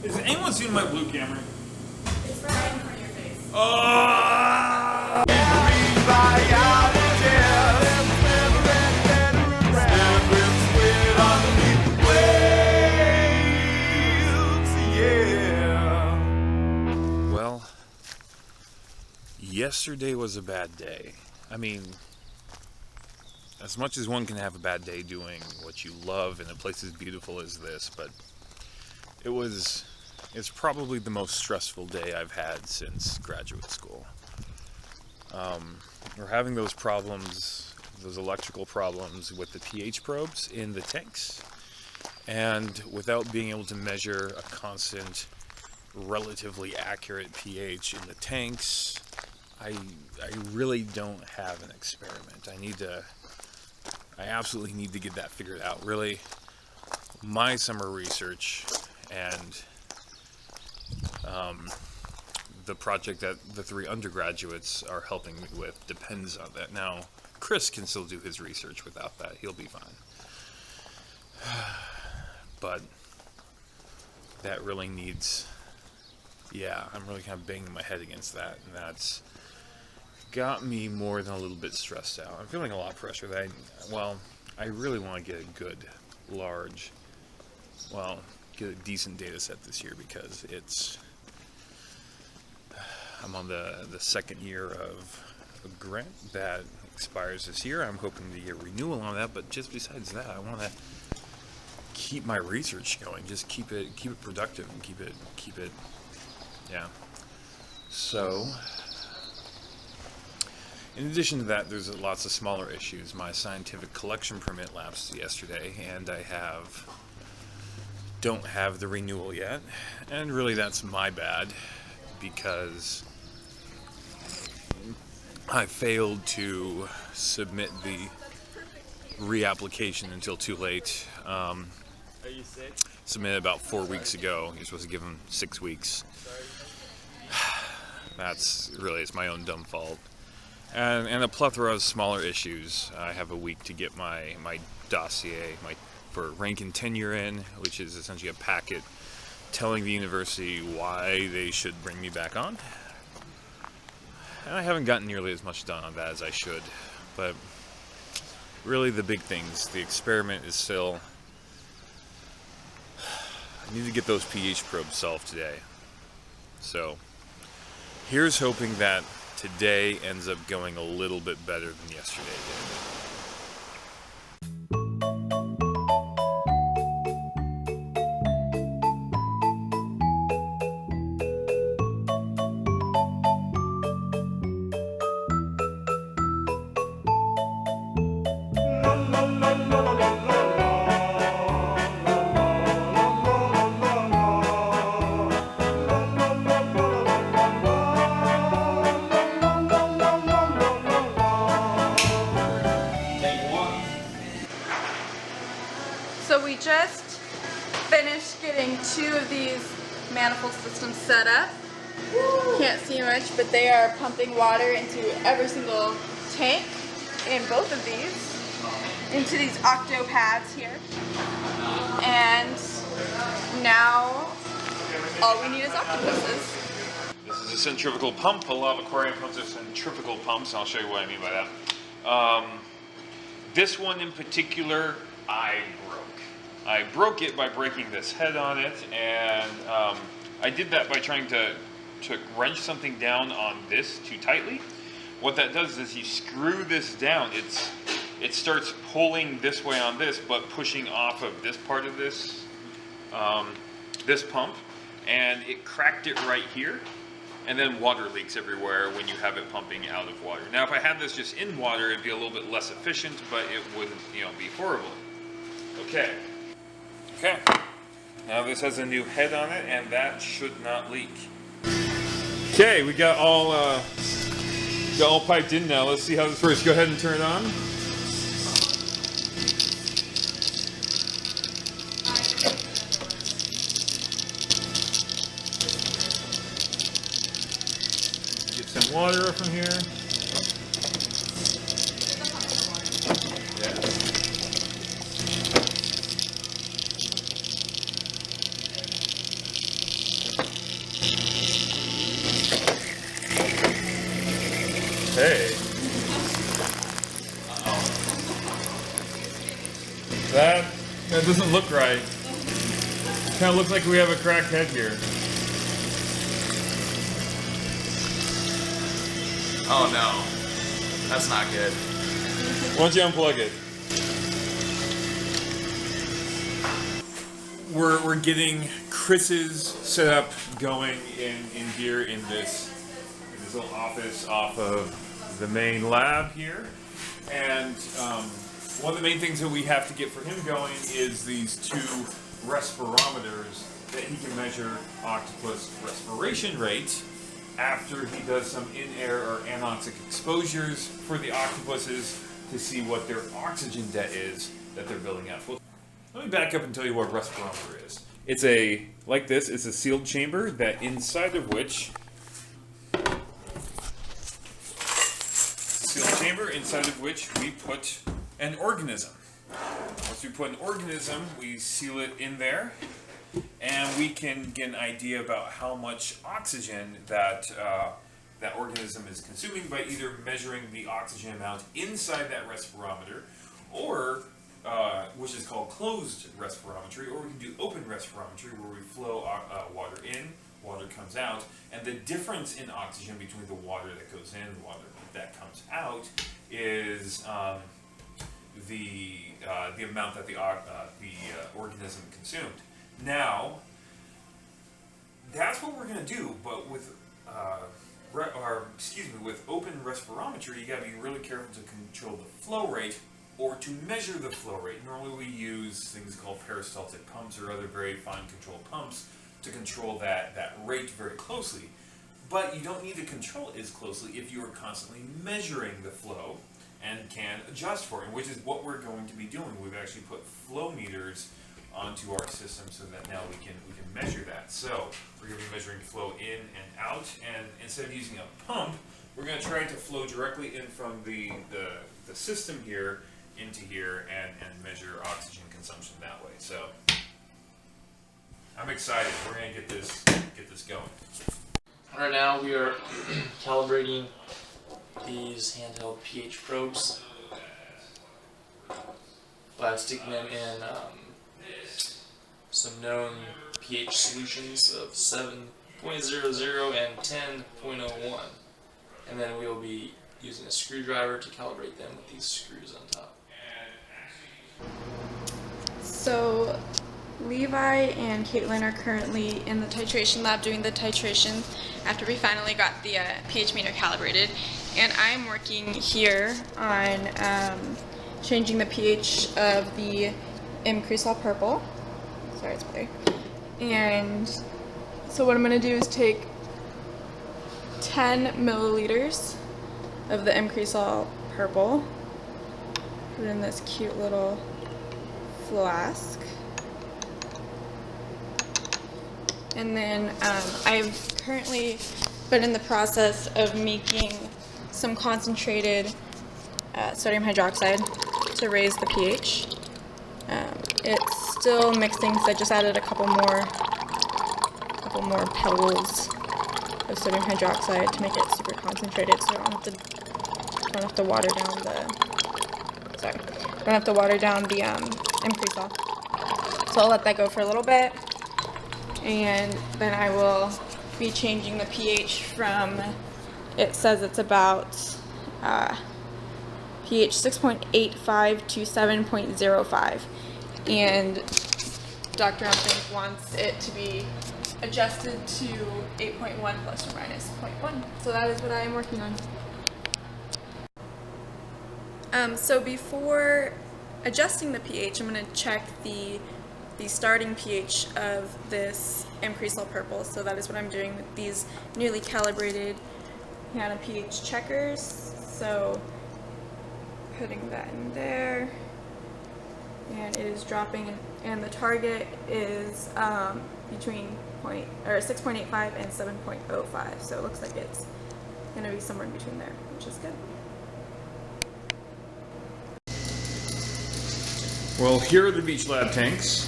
Is anyone seeing my blue camera? It's right in front of your face. Oh! Marine Biologist. Well, yesterday was a bad day. I mean, as much as one can have a bad day doing what you love in a place as beautiful as this, but it's probably the most stressful day I've had since graduate school. We're having those problems, those electrical problems with the pH probes in the tanks, and without being able to measure a constant, relatively accurate pH in the tanks, I really don't have an experiment. I absolutely need to get that figured out. Really, my summer research and the project that the 3 undergraduates are helping me with depends on that. Now, Chris can still do his research without that. He'll be fine. But that really needs... Yeah, I'm really kind of banging my head against that, and that's got me more than a little bit stressed out. I'm feeling a lot of pressure that I really want to get a good, large, get a decent data set this year, because I'm on the second year of a grant that expires this year. I'm hoping to get renewal on that, but just besides that, I want to keep my research going, just keep it productive and keep it, yeah. So, in addition to that, there's lots of smaller issues. My scientific collection permit lapsed yesterday, and I don't have the renewal yet, and really that's my bad, because I failed to submit the reapplication until too late. Are you sick? Submitted about 4 weeks ago. You're supposed to give them 6 weeks. It's my own dumb fault. And a plethora of smaller issues. I have a week to get my dossier for rank and tenure in, which is essentially a packet telling the university why they should bring me back on. And I haven't gotten nearly as much done on that as I should. But really the big things, the experiment is still... I need to get those pH probes solved today. So, here's hoping that today ends up going a little bit better than yesterday did. So we just finished getting 2 of these manifold systems set up. Can't see much, but they are pumping water into every single tank in both of these, into these Octopads here. And now all we need is octopuses. This is a centrifugal pump. A lot of aquarium pumps are centrifugal pumps, and I'll show you what I mean by that. This one in particular, I broke it by breaking this head on it, and I did that by trying to wrench something down on this too tightly. What that does is you screw this down, it starts pulling this way on this, but pushing off of this part of this this pump, and it cracked it right here, and then water leaks everywhere when you have it pumping out of water. Now if I had this just in water, it'd be a little bit less efficient, but it wouldn't, be horrible. Okay, now this has a new head on it, and that should not leak. Okay, we got all piped in now. Let's see how this works. Go ahead and turn it on. Get some water from here. Hey. That doesn't look right. Kind of looks like we have a cracked head here. Oh no, that's not good. Why don't you unplug it? We're getting Chris's setup going in here in this little office off of the main lab here, and one of the main things that we have to get for him going is these two respirometers that he can measure octopus respiration rate after he does some in-air or anoxic exposures for the octopuses to see what their oxygen debt is that they're building up. Well, let me back up and tell you what a respirometer is. It's like this, it's a sealed chamber that inside of which we put an organism. Once we put an organism, we seal it in there, and we can get an idea about how much oxygen that organism is consuming by either measuring the oxygen amount inside that respirometer, or which is called closed respirometry, or we can do open respirometry, where we flow water in, water comes out, and the difference in oxygen between the water that goes in and the water that comes out is the amount that the organism consumed. Now, that's what we're going to do, but with with open respirometry, you got to be really careful to control the flow rate or to measure the flow rate. Normally, we use things called peristaltic pumps or other very fine control pumps to control that rate very closely. But you don't need to control it as closely if you are constantly measuring the flow and can adjust for it, which is what we're going to be doing. We've actually put flow meters onto our system so that now we can measure that. So we're going to be measuring flow in and out, and instead of using a pump, we're going to try to flow directly in from the system here into here and measure oxygen consumption that way. So I'm excited. We're going to get this going. Right now we are calibrating these handheld pH probes by sticking them in some known pH solutions of 7.00 and 10.01, and then we will be using a screwdriver to calibrate them with these screws on top. So Levi and Caitlin are currently in the titration lab doing the titration after we finally got the pH meter calibrated, and I'm working here on changing the pH of the M-Cresol purple. Sorry, it's blurry. And so what I'm going to do is take 10 milliliters of the M-Cresol purple, put it in this cute little flask. And then I've currently been in the process of making some concentrated sodium hydroxide to raise the pH. It's still mixing because I just added a couple more pebbles of sodium hydroxide to make it super concentrated, so I don't have to water down the M-Cresol. So I'll let that go for a little bit, and then I will be changing the pH from, it says it's about pH 6.85 to 7.05, and Dr. Umpink wants it to be adjusted to 8.1 plus or minus 0.1. So that is what I am working on. So before adjusting the pH, I'm going to check the starting pH of this M-Cresol purple. So that is what I'm doing with these newly calibrated Hannah pH checkers. So putting that in there, and it is dropping, and the target is between 6.85 and 7.05. So it looks like it's going to be somewhere in between there, which is good. Well, here are the beach lab tanks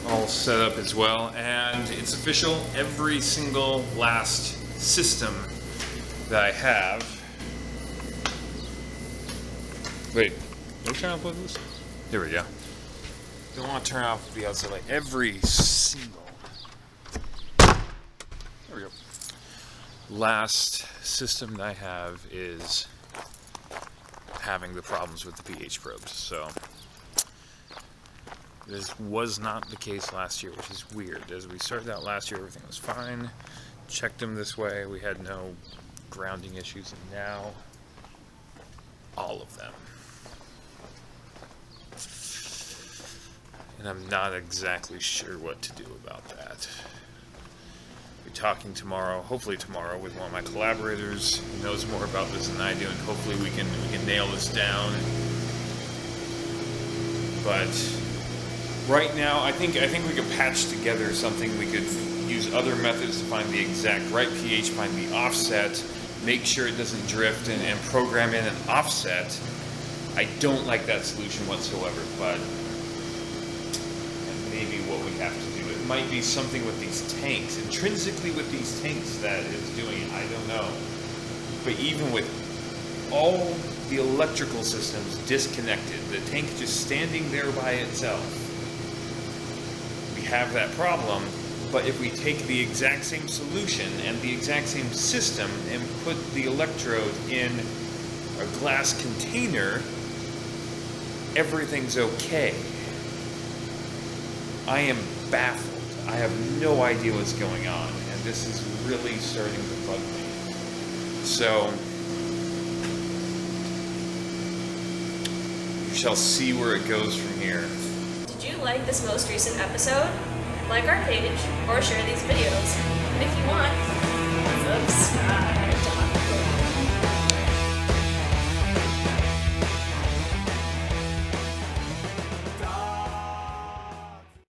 all set up as well, and it's official, every single last system that I have. Wait, what turn off this? Here we go. Don't want to turn off the outside light. Every single. There we go. Last system that I have is having the problems with the pH probes. So this was not the case last year, which is weird. As we started out last year, everything was fine. Checked them this way. We had no grounding issues, and now all of them. And I'm not exactly sure what to do about that. I'll be talking tomorrow, hopefully tomorrow, with one of my collaborators who knows more about this than I do, and hopefully we can nail this down. But right now, I think we could patch together something. We could use other methods to find the exact right pH, find the offset, make sure it doesn't drift, and program in an offset. I don't like that solution whatsoever, but maybe what we have to do. It might be something with these tanks, intrinsically with these tanks, that is doing it. I don't know. But even with all the electrical systems disconnected, the tank just standing there by itself, we have that problem. But if we take the exact same solution and the exact same system and put the electrode in a glass container, everything's okay. I am baffled. I have no idea what's going on, and this is really starting to bug me. So, we shall see where it goes from here. Did you like this most recent episode? Like our page or share these videos. And if you want,